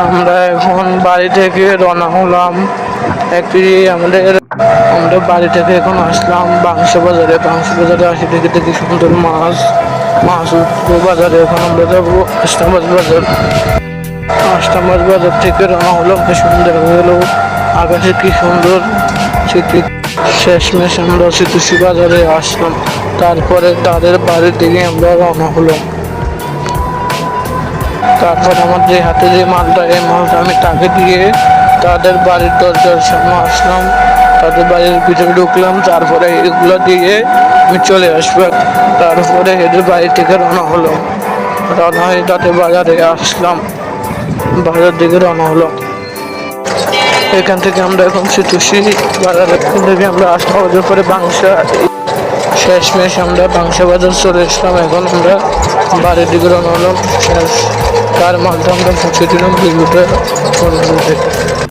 আমরা এখন বাড়ি থেকে রওনা হলাম। আমরা বাড়ি থেকে এখন আসলাম বাংশা বাজারে। বাংশা বাজারে আসি দেখি দেখি সুন্দর মাছ উঠবো বাজারে। এখন আমরা যাবো আষ্টামাজ বাজার। আষ্টামাজ বাজার থেকে রওনা হলাম, সুন্দর হয়ে গেল। আকাশে কি সুন্দর শেষমেশ আমরা সিতুসি বাজারে আসলাম। তারপরে তাদের বাড়ির দিকে আমরা রওনা হলাম। তারপর আমার যে হাতে যে মালটা, এই মালটা আমি তাকে দিয়ে তাদের বাড়ির দরজার সামনে আসলাম। তাদের বাড়ির ভিতরে ঢুকলাম। তারপরে এগুলো দিয়ে আমি চলে আসবো। তারপরে এদের বাড়ি থেকে রওনা হলো। রওনা হয়ে তাদের বাজারে আসলাম। বাজার দিকে রওনা হলো। এখান থেকে আমরা এখন সিতুসি বাজারে থেকে আমরা আসলাম। ওদের পরে শেষমেশ আমরা বাংশা বাজার চলে আসলাম। এখন আমরা বাড়ির দিকে রওনা হলাম। তার মালটা আমরা পৌঁছে দিলাম বিদ্যুতের।